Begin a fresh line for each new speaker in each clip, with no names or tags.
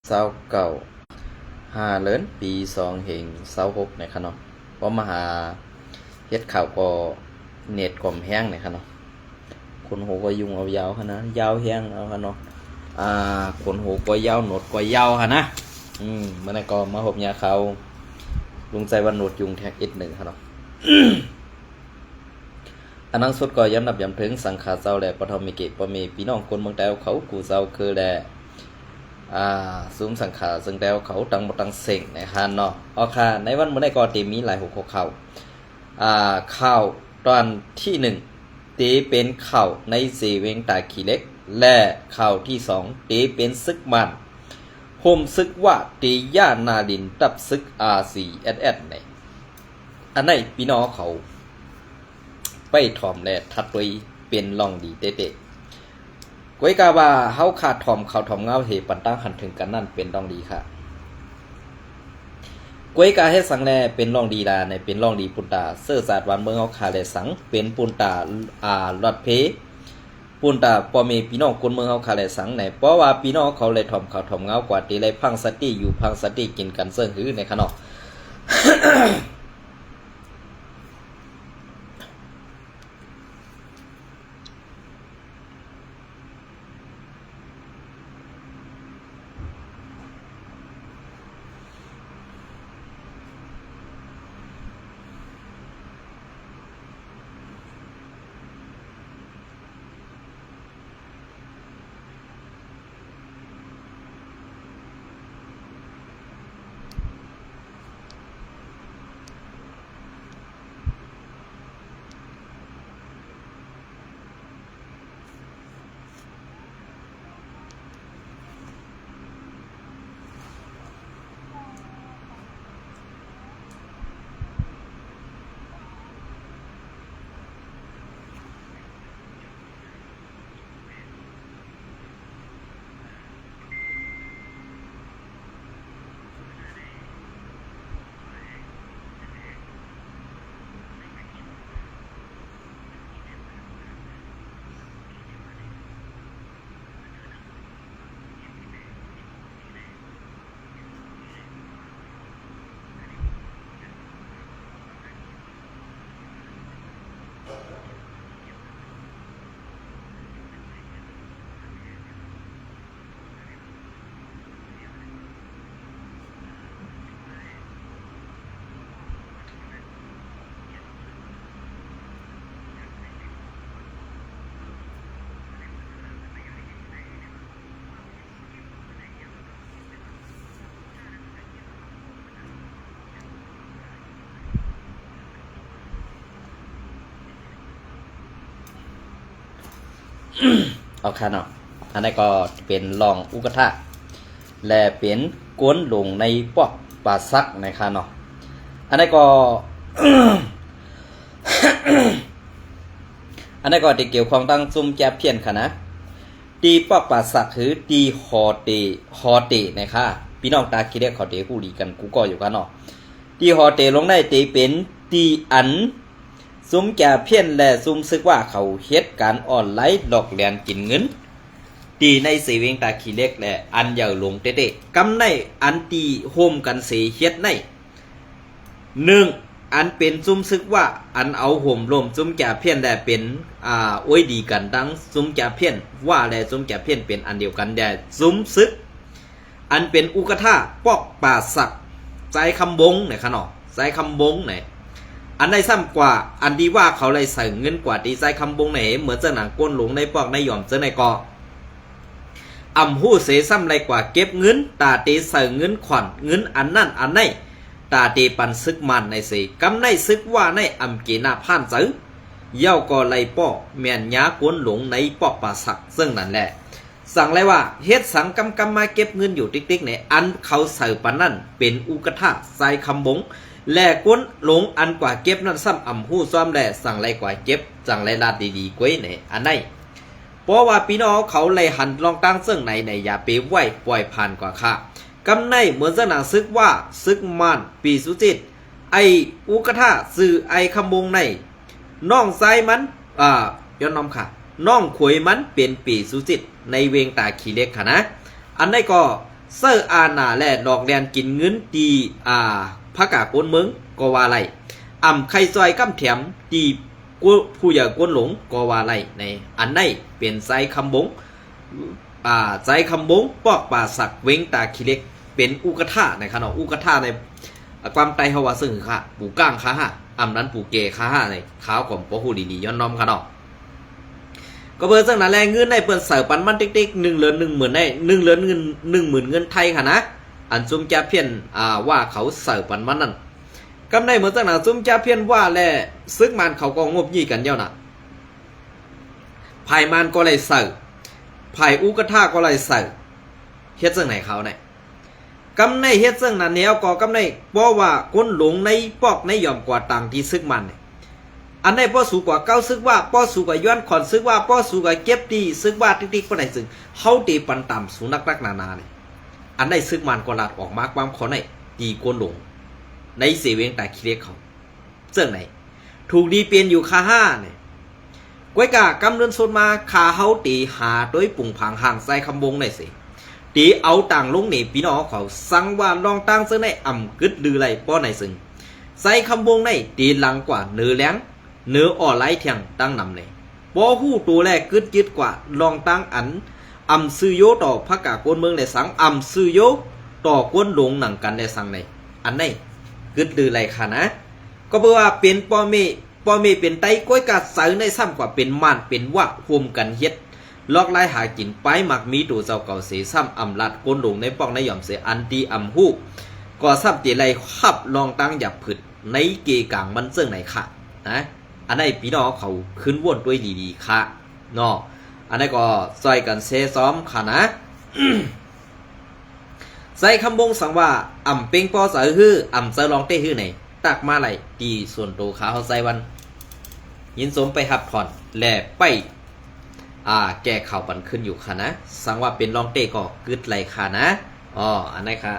29ห้าเลินปี2526นะครับเนาะพอมาหาเฮ็ดข่าวก็เน็ตก่อมแห้งนะครับเนาะคนหูก็ยุงเอายาวหั่นนะยาวแห้งเอาหั่นเนาะคนหูก็ยาวหนวดก็ยาวหั่นนะมื้อนั้นก็มาพบยาเขาลุงใจวันหนวดยุงแท็ก1ครับเนาะ อันนั้นสุดก็ย้ำนับย้ำถึงสังขารเจ้าแหละปฐมมิเกปมีพี่น้องคนเมืองแต้วเขากูเจ้าคือแหละซุ้มสังขารซึ่งแต้วเขาตังบ่ตังเส็งในฮานเนาะเอาค่ะในวันมื้อนี้ก็ตีมีหลาย6ข่าวข่าวตอนที่1ตีเป็นข่าวใน4เวงตาขี้เล็กและข่าวที่2ตีเป็นศึกมันโฮมศึกว่าตีย่านาดินตับศึก RCSS ในอันไหนพี่น้องเขาไปถ่อมและทัดตัวเป็นลองดีเตะก้วยกาว่าเฮาขาดถ่อมเขาถ่อมเงาเหปันตั้งหันถึงกันนั่นเป็นลองดีค่ะก้วยกาเฮ็ดสังแลเป็นลองดีลาในเป็นลองดีปุนตาเสื้อสาดวันเมืองเฮาขาแลสังเป็นปุนตาลอดเพปุนตาปอมีพี่น้องคนเมืองเฮาขาแลสังในเพราะว่าพี่น้องเขาเลยถ่อมเขาถ่อมเงากว่าตีเลยพังสติอยู่พังสติกินกันเซิงหือในขณะ เอาค่ะเนาะอันนี้ก็เป็นรองอุกทะและเป็นกวนหลงในพวกปลาซักนะคะเนาะอันนี้ก็ อันนี้ก็ที่เกี่ยวข้องตั้งซุ่มแจบเพี้ยนค่ะนะตีพวกปลาซักคือตีฮอเตนะคะพี่น้องตาคิดได้เขาเตผู้ดีกันกูก็อยู่กันเนาะตีฮอเตลงได้ตีเป็นตีอันซุ่มแจบเพี้ยนและซุ่มซึกว่าเขาเฮ็ดการออนไลน์หลอกแหลนกินเงินตีในสีเวงตาขี้เล็กและอันเหย่าลงเตะกำในอันตีโฮมกันเสียเฮ็ดใน1อันเป็นซุ่มซึกว่าอันเอาห่มลมซุ่มแก่เพี้ยนและเป็นโอ้ยดีกันดังซุ่มแก่เพี้ยนว่าและซุ่มแก่เพี้ยนเป็นอันเดียวกันแต่ซุ่มซึกอันเป็นอุกทะปอกป่าสักใจคำบงไหนคะเนาะใจคำบงไหนอันใดซ้ำกว่าอันดีว่าเขาเลยใส่เงินกว่าดีใจคำบงไหนเหมือนเจ้าหนังก้นหลงในปอกในหย่อมเจ้าในกอหู้เสซ้ำไรกว่าเก็บเงินตาตีใส่เงินขวัญเงินอันนั่นอันไหนตาตีปันซึกมันในสีกำในซึกว่าในเกนาผ่านจื้อเย้าก็ไล่ปอกแม่นยากวนหลงในปอกป่าสักซึ่งนั่นแหละสั่งเลยว่าเฮ็ดสังกำมาเก็บเงินอยู่ติ๊กๆในอันเขาใส่ปันนั่นเป็นอุกทะใส่คำบงและกวนหลงอันกว่าเก็บนั่นซ้ำหู้ซ้อมแหละสั่งไรกว่าเก็บสั่งไรลาดดีๆกวยในอันไหนเพราะว่าพี่น้องเขาเลยหันลองตั้งเสื่องไหนอย่าไปไหวปล่อยผ่านกว่าค่ะกำในเหมือนสนางซึกว่าซึกมันปีสุจิตไออุกทะสื่อไอคำบงในน้องไซมันย้อนน้อมค่ะน้องขวยมันเป็นปีสุจิตในเวงตาขี้เล็กค่ะนะอันนี้ก็ เซอร์อาณาและดอกแดนกินเงินตีพระกากวนเมืองก็ว่าไรไข่ซอยกำแถมตีผู้ใหญ่กวนหลงก็ว่าไรในอันไหนเป็นไซคำบงไซคำบงปอกป่าสักเว้งตาขี้เล็กเป็นอุกท่าในขณะอุกท่าในความไตเฮาวาซึ่งค่ะปูก้างค่ะฮะนั้นปูเกค่ะฮะในขาวของปอหูดีๆย้อนน้อมค่ะเนาะก็เบอร์ซึ่งนั่นแหละเงินในเปิดเสิร์ฟปันมันติ๊กๆ1 เหรียญ 10,000ได้1 เหรียญเงิน 10,000 เงินไทยค่ะนะอันซุ่มจะเพี้ยนว่าเขาเสิร์ฟปันมันนั่นกำได้เหมือนซึ่งนั่นซุ่มจะเพี้ยนว่าและซึกมันเขาก็งบยี่กันเย้าน่ะภายมันก็เลยเสิร์ฟภายอุกท่าก็เลยเสิร์ฟเฮ็ดซึ่งไหนเขาเนี่ยกำในเฮ็ดซึ่งนั่นแนวก็กำในเพราะว่าคนหลงในปอกในยอมกว่าต่างที่ซึกมันเนี่ยอันไหนป้อสูกว่าเก้าซึกว่าป้อสูกว่าย้อนขอนซึกว่าป้อสูกว่าเก็บดีซึกว่าติ๊กๆก็ได้ซึ่งเฮาตีปันต่ำสูนักนาเนี่ยอันไหนซึกมันก็ลาดออกมาความขอในตีโกนหลงในเสเวงแต่คิเล็กเขาเสื่องไหนถูกดีเปลี่ยนอยู่คาห้าเนี่ยก้วยกากำเดินโซนมาคาเฮาตีหาโดยปุ่งผังห่างใส่คำวงในสิตีเอาต่างลงนี่พี่น้องเขาสั่งว่าลองตั้งซึ่งในกึดลือไรป้อในซึ่งใส่คำวงในตีหลังกว่าเนื้อแหลงเนื้ออ่อไหลเทียงตั้งนำเลยป้อหู้ตัวแรกกึดยึดกว่าลองตั้งซื้อโยต่อพระกากวนเมืองในสังซื้อโยต่อกวนหลงหนังกันในสังในอันไหนกึดลือไรค่ะนะก็เพราะว่าเป็นป้อเมเป็นไตก้อยกาใส่ในซ้ำกว่าเป็นม่านเป็นวะโฮมกันเฮ็ดลอกไล่หากินไปหมักมีตัวเจ้าเก่าเสียซ้ำลัดกวนหลงในป้องในหย่อมเสียอันตีหู้ก็ซ้ำตีไรขับลองตั้งหยับผึดในเกกางมันเสื่องไหนค่ะนะอันนี้พี่น้องเขาขึ้นวนด้วยดีๆค่ะเนาะอันนี้ก็ซอยกันเซซ้อมค่ะนะ ใส่คำบงสังว่าเป็งปอเสือฮื้อเสือลองเต้ฮื้อไหนตักมาไหลดีส่วนโตขาเขาใส่วันยินสมไปหับถอนแหล่ไปแก้ข่าวปันขึ้นอยู่ค่ะนะสังว่าเป็นลองเต้ก็กึดไหลค่ะนะอันนี้ค่ะ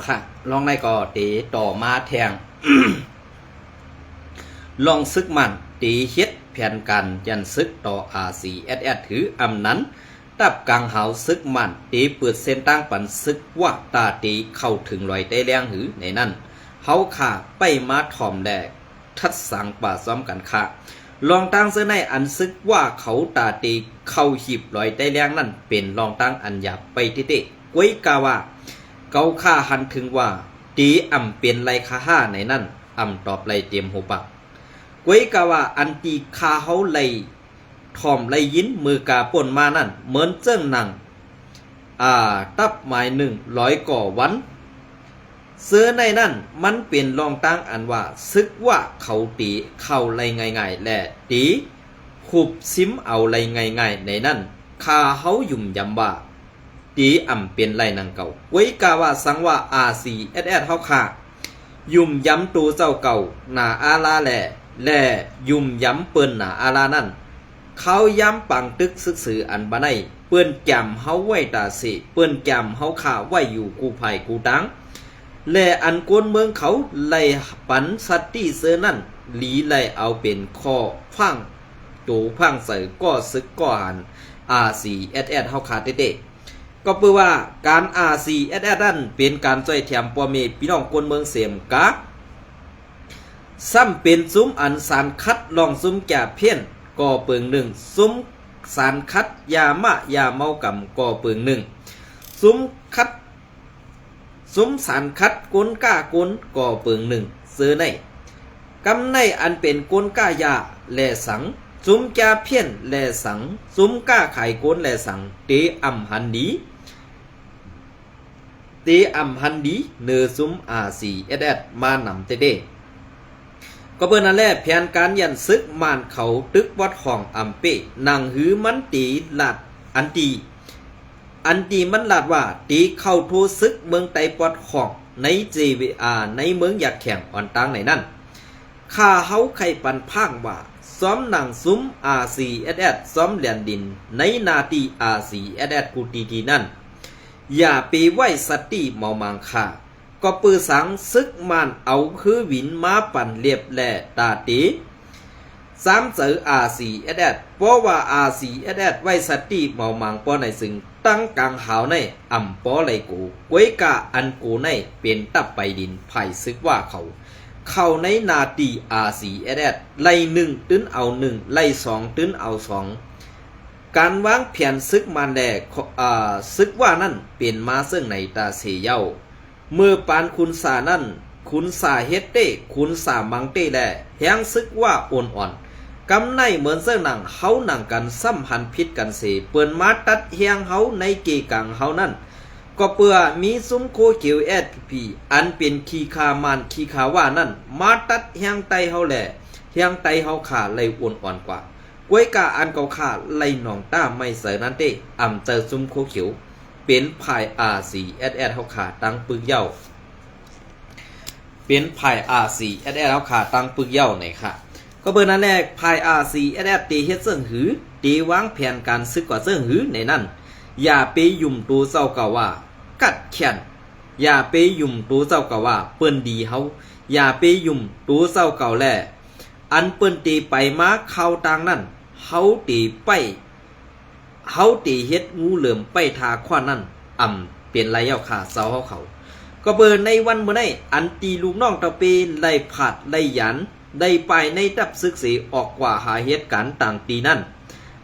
ค่ะลองในก็ตีต่อมาแทง ลองซึกมันตีเฮ็ดแผนการยันซึกต่อ RCSS ถือนั้น ตับกลางหาวซึกมันตีเปิดเส้นตั้งปันซึกว่าตาตีเข้าถึงลอยได้แรงหือในนั้นเฮาขาไปมาถ่อมแดกทัดสังป่าซ้อมกันค่ะลองตั้งเสื้อในอันซึกว่าเขาตาตีเข้าหีบลอยได้แรงนั่นเป็นลองตั้งอันหยาบไปที่เตะก้วยกาว่าเกาค่าหันถึงว่าตีอ่ำเป็นไรคาห้าในนั้นอ่ำตอบไรเตรียมหูปักก้วยกาว่าอันตีคาเฮาไรถ่อมไรยินมือกาป่นมานั่นเหมือนเจิ้งหนังตับหมาย100ก่อวันเสื้อในนั่นมันเป็นรองตั้งอันว่าซึกว่าเขาตีเข้าไรง่ายๆและตีขุบซิมเอาไรง่ายๆในนั่นคาเฮายุ่มยำว่าตีอ่ำเป็นไรนังเก่าไว้กาว่าสังว่า RCSS เฮาค่ะยุ่มย้ำตูเจ้าเก่าหนาอาลาและยุ่มย้ำเปิ้นหนาอาลานั่นเขาย้ำปังตึกซึกสืออันบะไนเปิ้นแกมเฮาไว้ตาสิเปิ้นแกมเฮาข่าไว้อยู่กูภัยกูตังและอันกวนเมืองเขาไล่ปันสัตตี้เสือนั่นหลีไล่เอาเป็นข้อฟังตูพังใส่ก็ซึกก็หัน RCSS เฮาขาดเต้ก็เปื้อว่าการ RCSS นั่นเป็นการจ่อยแถมพ่อแม่พี่น้องคนเมืองเสียมกะซ้ำเป็นซุ้มอันสารคัดลองซุ้มแก่เพี้ยนก่อเปิงหนึ่งซุ้มสารคัดยามะยาเมากำก่อเปิงหนึ่งซุ้มคัดซุ้มสารคัดก้นก้าก้นก่อเปิงหนึ่งเสือในกำในอันเป็นก้นก้ายาแลสังซุ้มแก่เพี้ยนแลสังซุ้มก้าไข่ก้นแลสังเตอ่ำหันดีเนื้อซุ้ม RCSS มานำเตเดก็เปิ้นนั่นแหละแผนการยันซึกมานเขาตึกวัดห้องอำเปนางหือมันตีลาดอันตีมันลาดว่าตีเข้าโทซึกเมืองไตปอดห้องใน JVR ในเมืองอยากแข่งอ่อนตังในนั้นข้าเฮาไข่ปันพางว่าซ้อมนางซุ้ม RCSS ซ้อมเหรียญดินในนาตี RCSS กูตีนั่นอย่าไปไว้สติเมามังค่าก็ปือสังซึกมันเอาคือวินมาปั่นเรียบแหล่ตาตีซ้ำเจอ RCSS เพราะว่า RCSS ไว้สติเมามังป้อในซึ่งตั้งกลางหาวในอ่ำป้อไหลกูกวยกาอันกูในเป็นตับไปดินไผ่ซึกว่าเขาในนาตี RCSS ไล่1ตื้นเอา1ไล่2ตื้นเอา2การวางแผนซึกมันแหล่ซึกว่านั่นเป็นมาซึ่งในตาเสยเย้าเมื่อปานคุณสานั่นคุณสาเฮ็ดเต้คุณสามังเต้แลแหงซึกว่าอ่อนกำในเหมือนเสื้อหนังเฮาหนังกันซ้ำหันพิษกันเสเปิ้นมาตัดเฮียงเฮาในเกกังเฮานั่นก็เปื่อมีซุ้มโคเขียวSPอันเป็นขีคามานขีขาว่านั่นมาตัดเฮียงไตเฮาแลเฮียงไตเฮาขาไหลอ่อนกว่ากวยกาอันเก่าขาไหลหนองต้าไม่เสยนั่นเต้อ่ำเจอซุ้มโคเขียวเป็นภาย RCSS เฮาขาตั้งปึกเย้าเป็นภาย RCSS เฮาขาตั้งปึกเย้าไหนค่ะก็เบอร์นั้นแรกภาย RCSS ตีเฮ็ดเสิ่งหือตีวางแผนการซึกกว่าเสิ่งหือในนั้นอย่าไปยุ่มตัวเจ้าเก่าว่ากัดแขนอย่าไปยุ่มตัวเจ้าเก่าว่าเปิ้นดีเฮาอย่าไปยุ่มตัวเจ้าเก่าแลอันเปิ้นตีไปมาเข้าต่างนั้นเฮาตีไปเฮาตีเฮ็ดงูเหลือมไปทาขว้านั่นอ่ำเป็นไรเย้าขาเสาเขาก็เบอร์ในวันเมื่อไดอันตีลูกน้องตะเปไล่ผาดไล่หยันได้ไปในตับซึกเสออกกว่าหาเหตุการณ์ต่างตีนั่น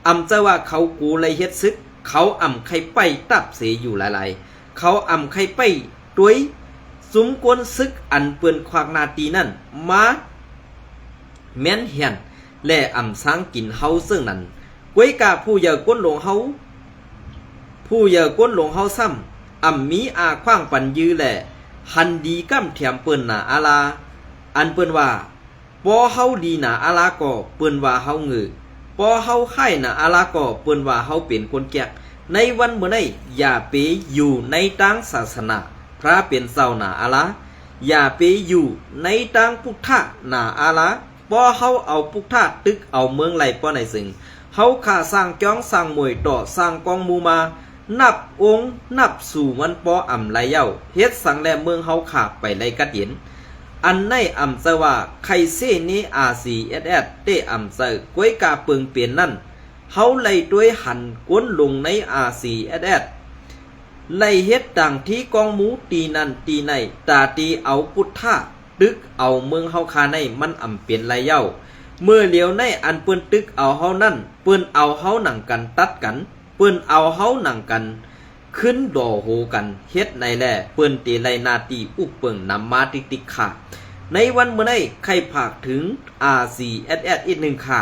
อ่ำจะว่าเขากูไล่เฮ็ดซึกเขาอ่ำใครไปตับเสอยู่หลายๆเขาอ่ำใครไปด้วยสุมกวนซึกอันเปิ้นควากนาตีนั่นมาแม่นเฮียนและอ่ำสร้างกินเฮาซึ่งนั้นกวยกาผู้เยาก้นหลงเฮาซ้ำอ่ำมีอาขว้างปันยือแหละหันดีก้ำเถียมเปิ้นหนาอาลาอันเปิ้นว่าปอเฮาดีหนาอาลาก็เปิ้นว่าเฮาเงือปอเฮาไข่หนาอาลาก็เปิ้นว่าเฮาเป็นคนแก่ในวันเมื่อใดอย่าไปอยู่ในทางศาสนาพระเป็นเจ้าหนาอาลาอย่าไปอยู่ในทางพุทธะหนาอาลาปอเฮาเอาพุทธะตึกเอาเมืองไหลป้อในซึ่งเฮาขาสร้างจ้องสร้างมวยต่อสร้างกองมูมานับองค์นับสู่มันปออ่ำไหลเย้าเฮ็ดสังแลเมืองเฮาขาไปไหลกัดเห็นอันในอ่ำจะว่าไข่เซนี้ RCSS เตอ่ำเจอกวยกาเปิงเปลี่ยนนั่น เฮาไล่ด้วยหันก้นลงใน RCSS ไล่เฮ็ดดังที่กองหมูตีนั่นตีในตาตีเอาพุทธะตึกเอาเมืองเฮาคาในมันอำเปลี่ยนไรเย้าเมื่อเหลียวในอันเปิ้นตึกเอาเฮานั่นเปิ้นเอาเฮาหนังกันตัดกันเปิ้นเอาเฮาหนังกันขึ้นดอโหกันเฮ็ดในแลเปิ้นตีไรนาตีอุปเปิงนำมาติกค่ะในวันเมื่อได้ใครผากถึง RCSS อีกหนึ่งค่ะ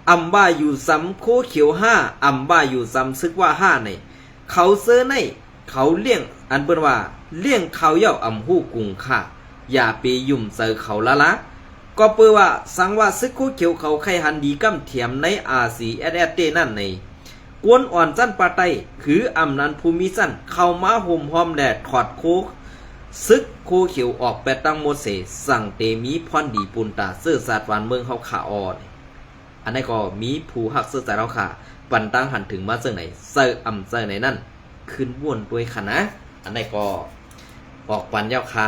อำว่าอยู่ซ้ำโคเขียว5อำว่าอยู่ซ้ำซึกว่า5ในเขาเสื้อในเขาเลี้ยงอันเปิ้นว่าเลี้ยงเขาเย้าอำฮู้กุงค่ะอย่าไปยุ่มเซอเขาละก็เปื้อว่าสังว่าซึกโคเขียวเขาไข่หันดีกำเทียมใน RCSS เตนั่นในกวนอ่อนสั้นปาไตคืออำนันภูมิสั้นเข้ามาห่มหอมแดดถอดโคซึกโคเขียวออกแปตั้งโมเสสั่งเตมีพรดีปุนตาเสื้อสาดหวานเมืองเขาขาอ่อนอันนี้ก็มีผู้หักเสื้อสาดเราขาปันตั้งหันถึงมาเสื้อไหนเสื้ออำเสื้อไหนนั่นขึ้นวนด้วยค่ะนะอันนี้ก็ออกปันเย้าค่ะ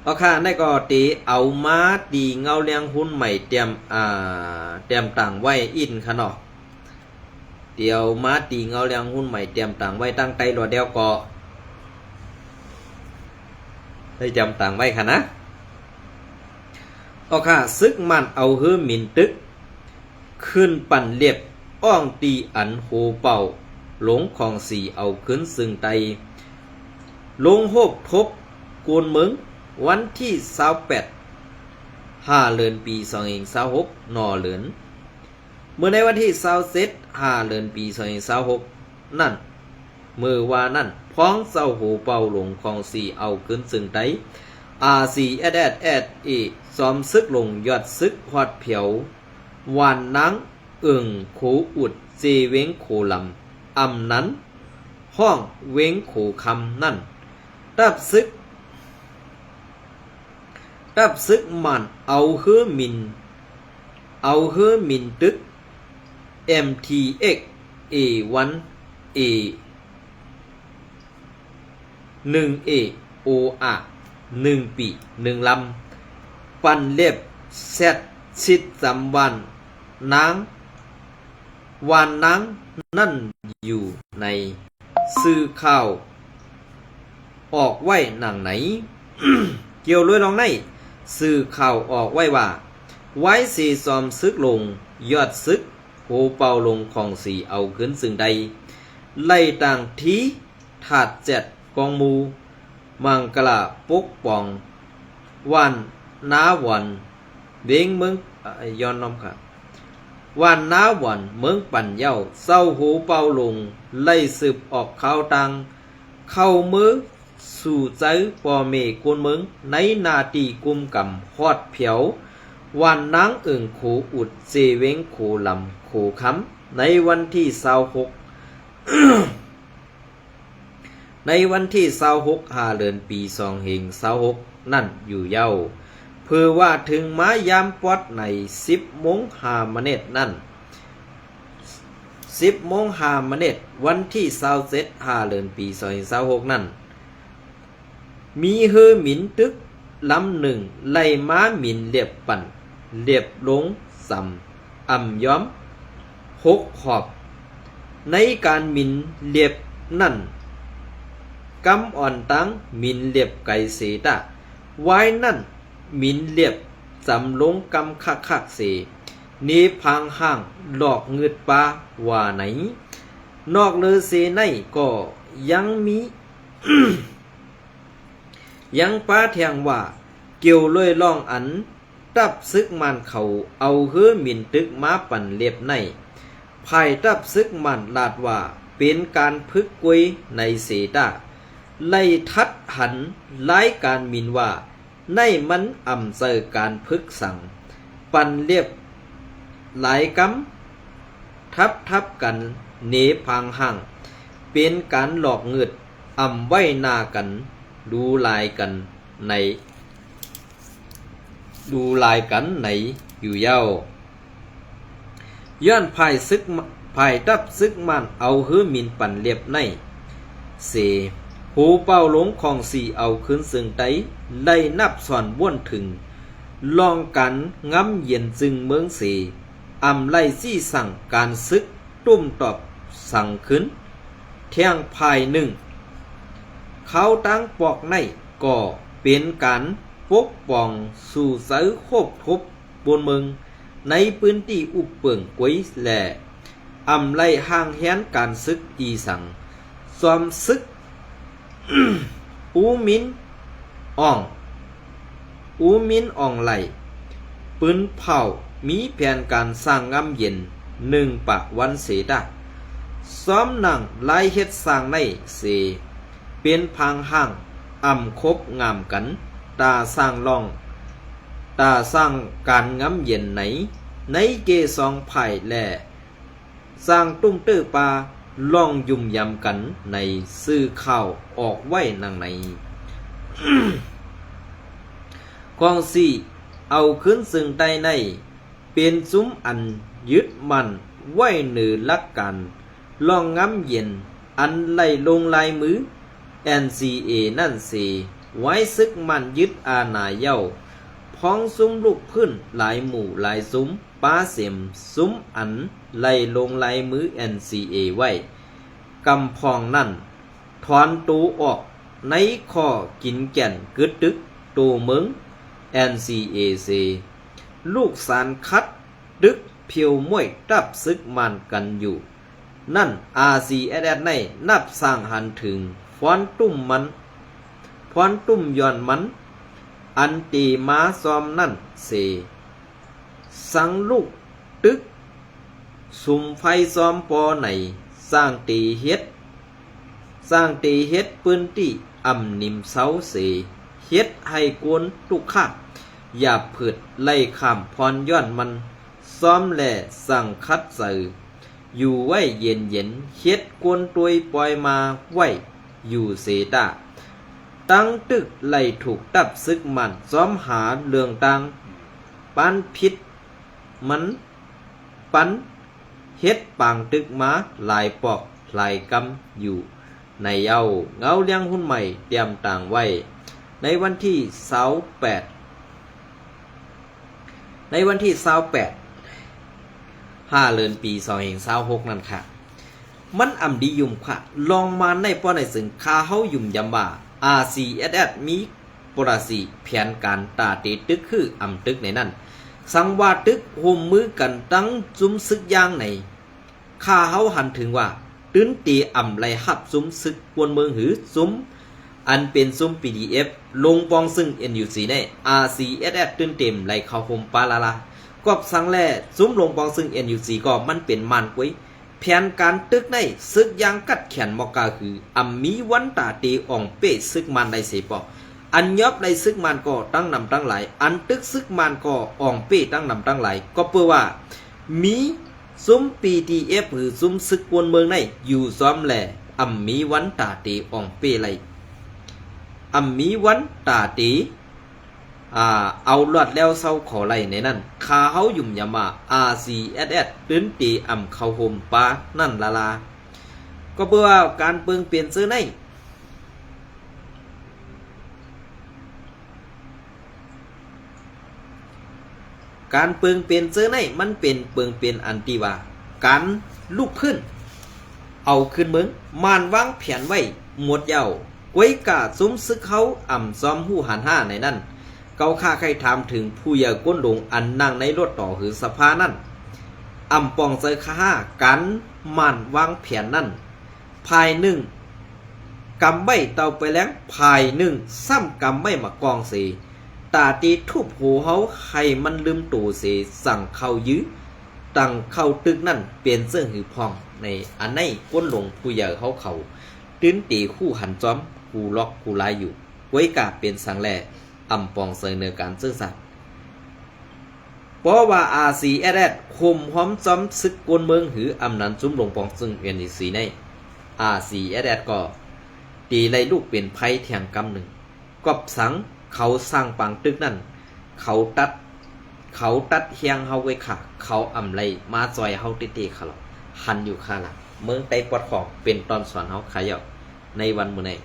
เอาค่ะอันนี้ก็ตีเอามาตีเงาเลี้ยงหุ้นใหม่เตรียมต่างไว้อินค่ะเนาะเดี๋ยวมาตีเงาเลี้ยงหุ้นใหม่เตรียมต่างไว้ตั้งใจรอเดียวก็ได้จำต่างไว้ค่ะนะเอาค่ะซึกมันเอาเฮือมินตึกขึ้นปั่นเรียบอ้องตีอันโหเป่าหลงของสีเอาขึ้นซึ่งไตลงโหบทบกูนเมืองวันที่28 5 เดือนปี2026นอเหลือนเมื่อในวันที่27 5 เดือนปี2026นั่นเมื่อวานั่นพ้องเศร้าโหเป่าหลงของสีเอาขึ้นซึ่งไตRCSS ซ้อมซึกลงยอดซึกฮอดเผียววานนังโขอุดเจเวงโขลำอำนั้นห้องเวงโขคำนั่นดับซึกมันเอาเฮือมินตึก MTX A1 A 1A OR 1 ปี1 ลำปันเล็บแซดชิดสำวันนางวานนางนั่นอยู่ในซื้อข้าวออกไว้หนังไหน เกี่ยวเลยลองในซื้อข่าวออกไว้ว่าไว้สีซอมซึกลงยอดซึกโหเป่าลงของสีเอาขึ้นซึ่งใดไล่ต่างทีถาด7กองมูมังกลาปกป้องวันนาวันเด้งเมืองย้อนน้อมค่ะวันนาวันเมืองปั่นเย้าเศร้าโหเป่าลงไล่สืบออกข่าวตังเข้ามือสู่ใจปอเมกวนเมืองในนาตีกุมกำฮอดเผียววันนางโขอุดเจเวงโขลำโขคำในวันที่26 ในวันที่26 5 เดือนปี2026นั่นอยู่เย้าเพื่อว่าถึงมายามปอดใน10:05นั่น10:05วันที่27 5 เดือนปี2026นั่นมีเฮอหมินตึกลำหนึ่งไล่ม้าหมินเรียบปั่นเรียบลงสำอ่ำย้อม6 หอบในการหมินเรียบนั่นกำอ่อนตังหมินเรียบไก่เสตะไว้นั่นหมินเรียบสำลงกำคักเสนี้พังห่างหลอกเงืดปลาว่าไหนนอกเลอเสในก็ยังมี ยังป้าแทงว่าเกี่ยวเลยล่องอันตับซึกมันเขาเอาเฮือหมินตึกมาปั่นเรียบในภายตับซึกมันลาดว่าเป็นการพึกกุยในเสตาไล่ทัดหันไล่การมินว่าในมันอ่ำเจอการพึกสั่งปั่นเรียบหลายกำทับกันเนพังห่างเป็นการหลอกเงืดอ่ำไว้หน้ากันดูลายกันในอยู่เย้าย้อนภายตับซึกมันเอาเฮือมินปั่นเรียบในเสหูเป้าหลงของสีเอาขึ้นซึ่งไตไล่นับสอนว่นถึงลองกันง้ำเย็นจึงเมืองเส อำไล่ซี่สั่งการซึกตุ้มตอบสั่งขึ้นเที่ยงภายหนึ่งเขาตั้งปอกในก็เป็นการปกป้องสู่ซื้อคบทบบนเมืองในพื้นที่อุปเปิงกวยแหล่อำไล่ห่างแหนการซึกอีสังซอมซึก อูมินอ่องไหลปืนเผามีแผนการสร้างงำเย็น1 ปะวันเสดาซ้อมหนังลายเฮ็ดสร้างในเสเป็นพังห่างคบงามกันตาสร้างล่องตาสร้างการงำเย็นในเกซองไผ่แลสร้างตุ้มตื้อปลาล่องยุ่มยำกันในซื้อข้าวออกไว้นังใน ของสี่เอาขึ้นซึ่งใต้ในเป็นซุ้มอันยึดมันไว้เหนือลักกันลองง้ำเย็นอันไล่ลงลายมือ NCA นั่นสีไว้ซึกมันยึดอาณาเย้าพ้องซุ้มลูกพื้นหลายหมู่หลายซุ้มป้าเสียมซุ้มอันไล่ลงลายมือ NCA ไว้กำพองนั่นถอนตูออกในข้อกินแก่นกึดตึกตูเมือง NCAC ลูกสารคัดดึกเพียวม้วยตับซึกมันกันอยู่นั่น RCSS ในนับสร้างหันถึงฟ้อนตุ้มย้อนมันอันตีมาซ้อมนั่นเสสังลูกตึกสุมไฟซ้อมปอไหนสร้างตีเฮ็ดปืนที่อำนิมเสาเสเฮ็ดให้กวนทุกข้าอย่าเผิดไล่ข้ามพรย้อนมันซ้อมแหล่สั่งคัดใส่อยู่ไว้เย็นเฮ็ดกวนตุยปล่อยมาไว้อยู่เสตาตั้งตึกไล่ถูกตับซึกมันซ้อมหาเรื่องตังปันพิษมันปันเฮ็ดปางตึกมาหลายปอกหลายกำอยู่ในเย้าเงาเลี้ยงหุ้นใหม่เตรียมต่างไว้ในวันที่285 เดือนปี2026นั่นค่ะมันอำดียุ่มค่ะลองมาในป้อในซึ่งคาเฮายุ่มยำบ่า RCSS มีปรสีแผนการตาเตตึกคืออำตึกในนั้นสังวาตึกโฮมมือกันตั้งจุ้มซึกย่างในคาเฮาหันถึงว่าตื้นตีอำไล่หับซุ้มซึกกวนเมืองหือซุ้มอันเป็นซุ้ม PDF ลงปองซึ่ง NUC ใน RCSS ตื้นเต็มไล่เข้าโฮมปาลาลากอบสังแลซุ้มลงปองซึ่ง NUC ก็มันเป็นมันกวยแผนการตึกในซึกยางกัดแขนมอกาคือมีวันตาตีอ่องเป้ซึกมันได้เสปออันยอบได้ซึกมันก็ตั้งนำตั้งหลายอันตึกซึกมันก็อ่องเป้ตั้งนำตั้งหลายก็เพื่อว่ามีซุ้ม PDF หรือซุ้มซึกกวนเมืองในอยู่ซ้อมแหล่มีวันตาตีอ่องเป้ไรมีวันตาตีเอาลอดแล้วเศร้าขอไรในนั้นคาเฮายุ่มยามา RCSS ตื้นตีเข้าโฮมปานั่นลาก็เพื่อว่าการเปิงเปลี่ยนซื้อในการเปิงเปลี่ยนซื้อในมันเป็นเปิงเปลี่ยนอันตีว่าการลุกขึ้นเอาขึ้นเมืองมานวางแผนไว้หมดยาวไว้กาซุ้มซึกเขาซ้อมหู้หันห้าในนั้นเกาข้าใครถามถึงผู้ใหญ่ก้นลงอันนั่งในรถต่อหือสภานั่นปองเจอข้ากันมันวางแผนนั่นภายหนึ่งกำไม่เตาไปแล้วภายหนึ่งซ้ำกำไม่มากองเสตาตีทุบหูเขาให้มันลืมตู่เสสั่งเข้ายื้อตั้งเข้าตึกนั่นเปลี่ยนเสื้อหือพองในอันในก้นลงผู้ใหญ่เขาตื้นตีคู่หันจอมกูล็อกกูลายอยู่ไว้กาเป็นสังแลปองเสนอการซื่อสัตย์เพราะว่า RCSS คุมห้อมจอมซึกกวนเมืองหือนั้นซุ้มลงปองซึ่ง NUC ใน RCSS ก็ตีไล่ลูกเป็นไพ่แทงกำหนึ่งกอบสังเขาสร้างปังตึกนั่นเขาตัดเฮียงเฮาไว้ค่ะเขาไล่มาจอยเฮาติๆค่ะหรอหันอยู่ค่ะล่ะเมืองไต้ปอดของเป็นตอนสอนเฮาขายในวันมื้อนี้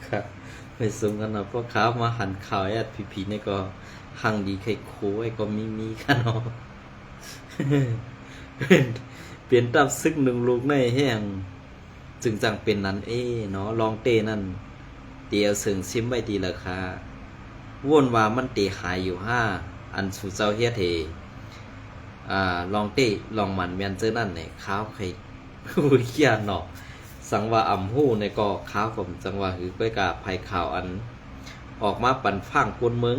ครับไม่สมกันเนาะพวกเขามาหันข่าวแอดผีๆนี่ก็หังดีใครโค้ไอ้ก็มีกันเนาะ เปลี่ยนตับซึกหนึ่งลูกในแห้งจึงจังเป็นนั้นเนาะลองเต้นั่นเตียวเสิงซิมไว้ดีราคาวนว่ามันเตหายอยู่5อันสู่เจ้าเฮ็ดเฮลองเต้ลองมันแม่นเจอนั่นเนี่ยข้าวใครอุ้ยเขี้ยเนาะสังว่าอ่ำหู้ในก็ข้าวผมจังว่าคือก้อยกาภัยข่าวอันออกมาปั่นฟังกวนเมือง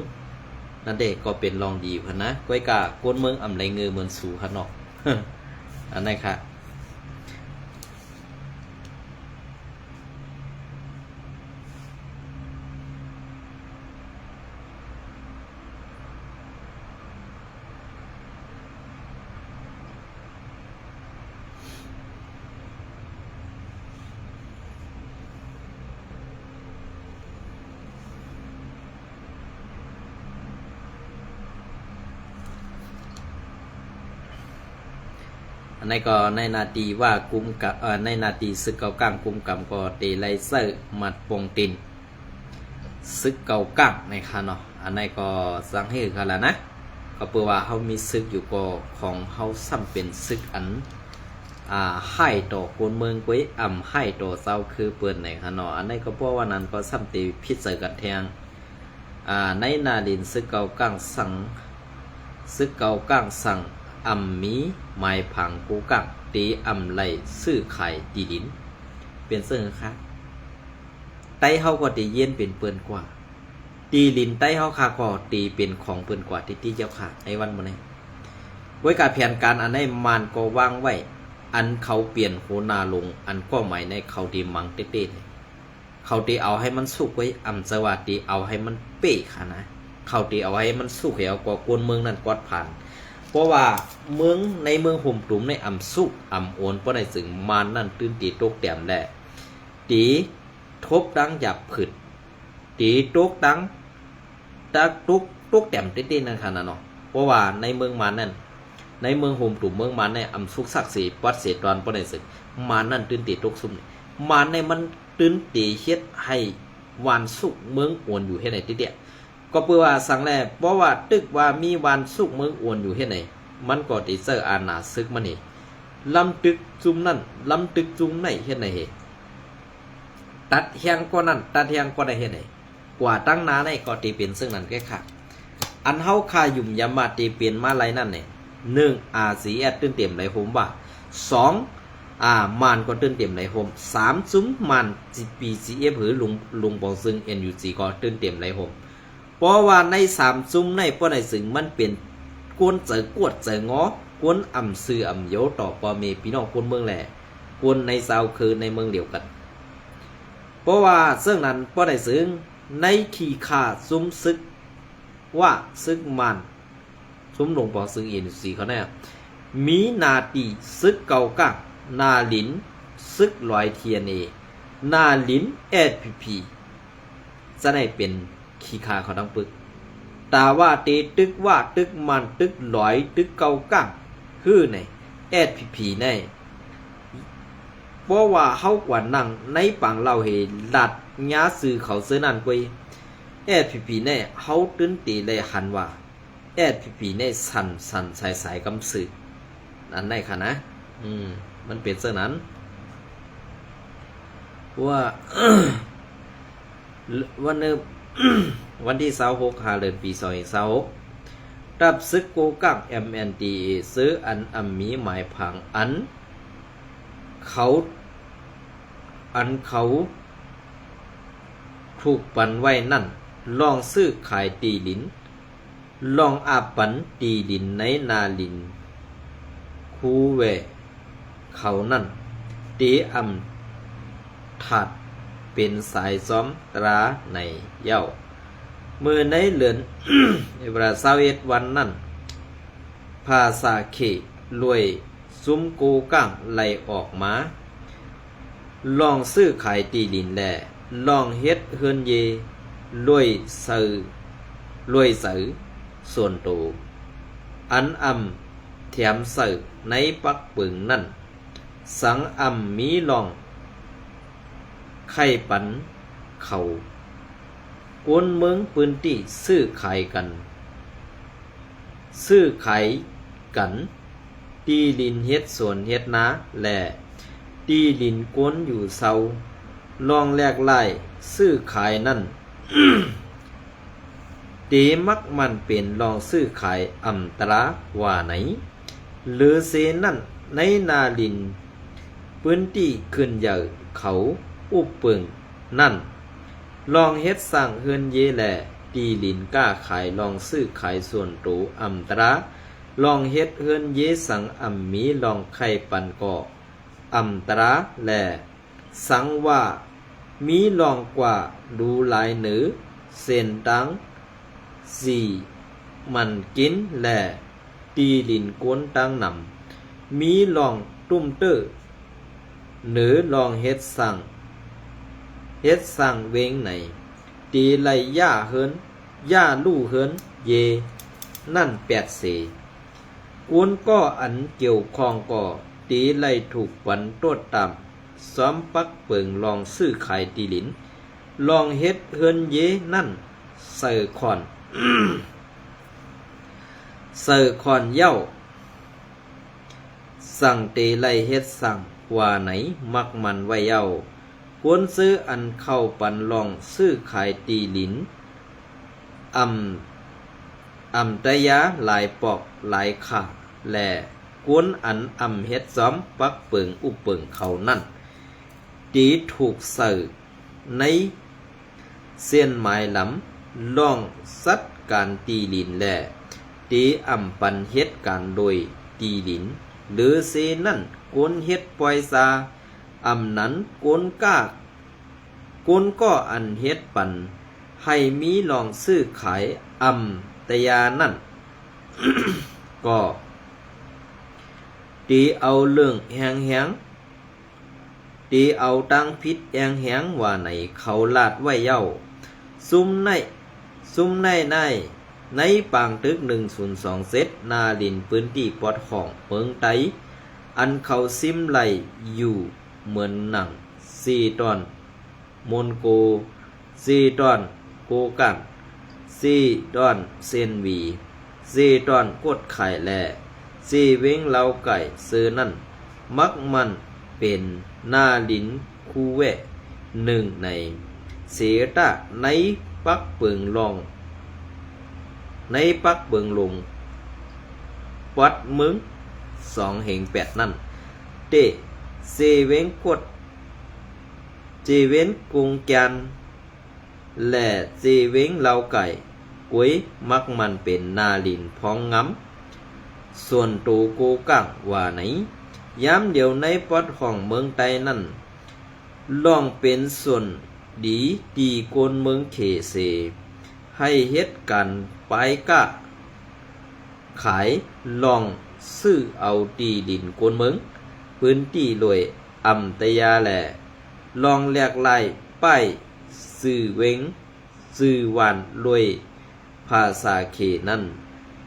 นั่นเด็กก็เป็นลองดีพันนะก้อยกากวนเมืองอ่ำไรเงือเหมือนสู่ขนอก อันไหนค่ะในก็ในนาทีว่ากุมกับในนาทีซึกเก่าก้างกุมกำก็เตไลเซอร์มัดปงตินซึกเก่าก้างในค่ะเนาะอันในก็สังให้ค่ะแล้วนะก็เพื่อว่าเขามีซึกอยู่ก็ของเขาซ้ำเป็นซึกอันให้ต่อคนเมืองกุ้ยให้ต่อเศร้าคือเปิดในค่ะเนาะอันในก็เพราะว่านั้นก็ซ้ำตีพิษใส่กันแทงในนาดินซึกเก่าก้างสั่งซึกเก่าก้างสั่งมีไม้ผังกูกักตีไหลซื้อขายตีดินเป็นเสื่อค่ะไต้เฮาก็ตีเย็นเป็นเปิ้นกว่าตีลินไต้เฮาคาก็ตีเป็นของเปิ้นกว่าที่เจ้าค่ะในวันมื้อนี้ไว้กับแผนการอันใดมานก็วางไว้อันเขาเปลี่ยนโหนาลงอันก็หมายในเขาตีมังเต้ๆเขาตีเอาให้มันสุกไว้สวัสดีเอาให้มันเป๊ะค่ะนะเขาตีเอาให้มันสุกแล้วก็กวนเมืองนั้นกอดผ่านเพราะว่าเมืองในเมืองห่มตุ่มในสุกโอนเพราะในสึงมานนั่นตื่นตีตกแต้มแหละตีทบดังหยับผึดตีตกดังตะตกแต้มตินั่นค่ะนะเนาะเพราะว่าในเมืองมานนั่นในเมืองห่มตุ่มเมืองมานในสุกศักดิ์ศรีวัดเสดวันเพราะในสึงมานนั่นตื่นตีตกซุ่มมานในมันตื่นตีเฮ็ดให้วานสุกเมืองโอนอยู่ให้ไหนติเดียก็เพื่อว่าสังแลเพราะว่าตึกว่ามีวันสุกเมืองอวนอยู่เฮ็ดไหนมันก็ติเซอร์อาณาซึกมันนี่ลำตึกจุมนั่นลำตึกจุมไหนเฮ็ดไหนเฮตัดเฮียงก็นั่นตัดเฮียงก็ได้เฮ็ดไหนกว่าตั้งนาในก็ตีเป็นซึ่งนั่นแค่ค่ะอันเฮาคายุ่มยามาตีเปลี่ยนมาไรนั่นเนี่ย1สีแอดตื่นเต็มไหลโฮมว่า2มานก็ตื่นเต็มไหลโฮม3ซุ้มมาน GPCF หรือลุงบองซึ่ง NUG ก็ตื่นเต็มไหลโฮมเพราะว่าใน3ซุ้มในป้อในสึงมันเป็นกวนเจอกวดเจองอกวนซื้อโยต่อปอเมพี่น้องคนเมืองแหละกวนในซาวคือในเมืองเดียวกันเพราะว่าซึ่งนั้นป้อในสึงในขีขาซุ้มซึกว่าซึกมันซุ้มหลวงปอซึ่งNUGเขาเนี่ยมีนาตีซึกเก่ากักนาลินซึกลอยTNAนาลิน SPP จะได้เป็นขี้ขาเขาทั้งปึกแต่ว่าตีตึกว่าตึกมันตึกลอยตึกเก่ากังคือใน SPP ในเพราะว่าเฮากว่านั่งในปังเล่าเฮลัดญาซื้อเขาซื้อนั่นกวย SPP ในเฮาตื่นตีเลยหันว่า SPP ในสั่นสายกำสืออันไหนค่ะนะมันเป็นเช่นนั้นว่า วันนึง วันที่26เดือนปี2026รับซึกโกกัก MNDA ซื้ออันมีหมายผังเขาถูกปันไว้นั่นลองซื้อขายตีดินลองอาปันตีดินในนาลินคูเวเขานั่นตีถัดเป็นสายซ้อมตราในเย้ามือในเลือน ในเวลา21วันนั่นภาษาเขรวยซุ้มโกก้างไหลออกมาลองซื้อขายตีดินแลลองเฮ็ดเฮือนเยรวยสือส่วนโตอันแถมสือในปักปึงนั่นสังมีลอง ไข่ปันเขากวนเมืองปืนที่ซื้อขายกันตีลินเฮ็ดสวนเฮ็ดนาและตีลินกวนอยู่เซาลองแลกไล่ซื้อขายนั่น เตมักมันเป็นลองซื้อขายอำตราว่าไหนหรือเซนั่นในนาลินพื้นที่ขึ้นใหญ่เขาอุบเปิงนั่นลองเฮ็ดสร้างเฮือนเยแหล่ตีลินกล้าขายลองซื้อขายส่วนตูอำตราลองเฮ็ดเฮือนเยสังอำมีลองไข่ปันก่ออำตราแหล่สังว่ามีลองกว่าดูหลายหนือเส้นดังสี่มันกินแหล่ตีลินกวนตังนำมีลองตุ้มเต้อหนือลองเฮ็ดสั่งเวงไหนตีไลย่าเฮินย่าลู่เฮินเยนั่นแปดเสกวนก็อันเกี่ยวข้องก็ตีไลถูกปันโตดตามซ้อมปักเปิงลองซื้อขายตีลินลองเฮ็ดเฮินเยนั่นเสือคอน เสือคอนเย้าสั่งเตไลเฮ็ดสั่งว่าไหนมักมันไว้เย้าควรซื้ออันเข้าปันลองซื้อขายตีลินอำตะยาหลายปอกหลายขาแลกวนอันเฮ็ดซ้อมปักเปิงอุเปิงเขานั่นตีถูกเสือในเส้นหมายลำลองสัดการตีลินแลตีปันเฮ็ดการโดยตีลินหรือเซนั่นกวนเฮ็ดปล่อยซานั้นกวนก็อันเฮ็ดปันให้มีลองซื้อขายตยานั่น ก็ตีเอาเรื่องแหงตีเอาตังพิษแหงว่าไหนเขาลาดไว้เย้าซุ่มในปางตึก102เซตนาลินพื้นที่ปอดของเปิงไตอันเขาซิมไหลอยู่เหมือนหนัง4ตอนมนโก4ตอนโกกัน4ตอนเซนวี4ตอนกดไข่แล4เว้งเล้าไก่ซื้อนั่นมักมันเป็นนาลินคูเว1ในเสตะในปักเปิงลองในปักเบิงลงวัดมึง2แห่ง8นั่นเตเซเวงกดเจเวนกุงแกนและเจเวงเล้าไก่กุ้ยมักมันเป็นนาลินพองง้ำส่วนตูโกกังว่าไหนย้ำเดียวในปอดของเมืองไตนั่นลองเป็นส่วนดีตีโกนเมืองเขเสให้เฮ็ดกันไปกะขายลองซื้อเอาตีดินกวนเมืองพื้นที่รวยตยาแหล่ลองแลกลายป้ายซื้อเวงซื้อหวานรวยภาษาเขนั่น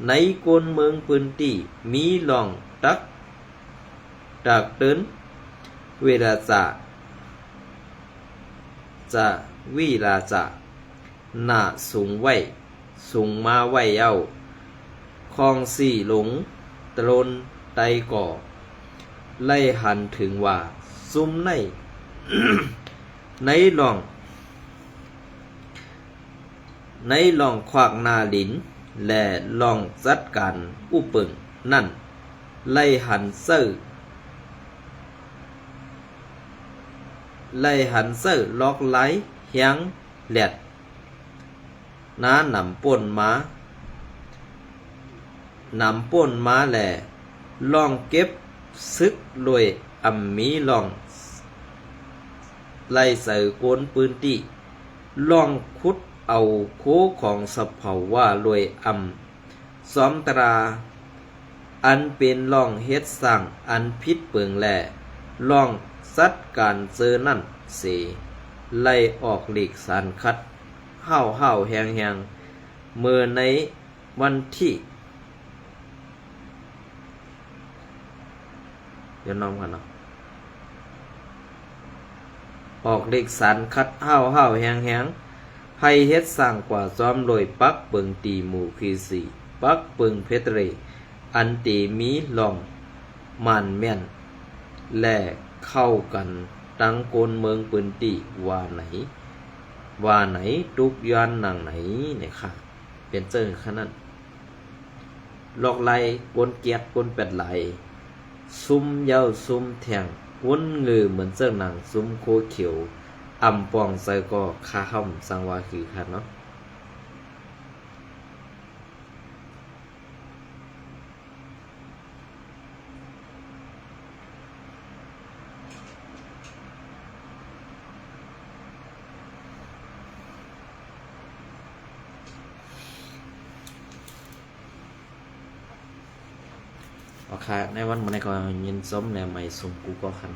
ในกวนเมืองพื้นที่มีลองตักเดินเวลาจะวิลาจะหน้าสูงไว้สูงมาไว้เย้าคลองสี่หลงตะลนไตก่อไล่หันถึงว่าซุ่มใน ในลองควักนาลินและลองจัดการอุปึงนั่นไล่หันเซอร์ล็อกไล่เฮียงแหลดน้านำป่นมาแหล่ลองเก็บซึกรวยมีลองไล่ใส่โกนปืนตีลองขุดเอาโคของสะเผาว่ารวยซ้อมตราอันเป็นลองเฮ็ดสร้างอันพิษเปิงแหล่ลองสัดการเจอนั่นเสไล่ออกหลีกสารคัดห้าวแหงเมื่อในวันที่เดี๋ยวน้องกันเนาะ ออกเลขสันคัดห้าวแหงไผเฮ็ดสร้างกว่าซ้อมโดยปักเปิงตีหมู่คือสี่ปักเปิงเพชรเรอันตีมีลองมันแม่นและเข้ากันตั้งโกนเมืองปืนตีว่าไหนตุกยานหนังไหนเนี่ยค่ะเป็นเจ้าขนาดลอกไหลกวนเกียดกวนเป็ดไหลซุ่มเย้าซุ่มแทงวนเงือเหมือนเจ้าหนังซุ่มโคเขียวอำปองใส่ก็คาห่ำสังวาคือค่ะเนาะโอเคในวันมันก็ยินสมในไม่สมกูก็คัน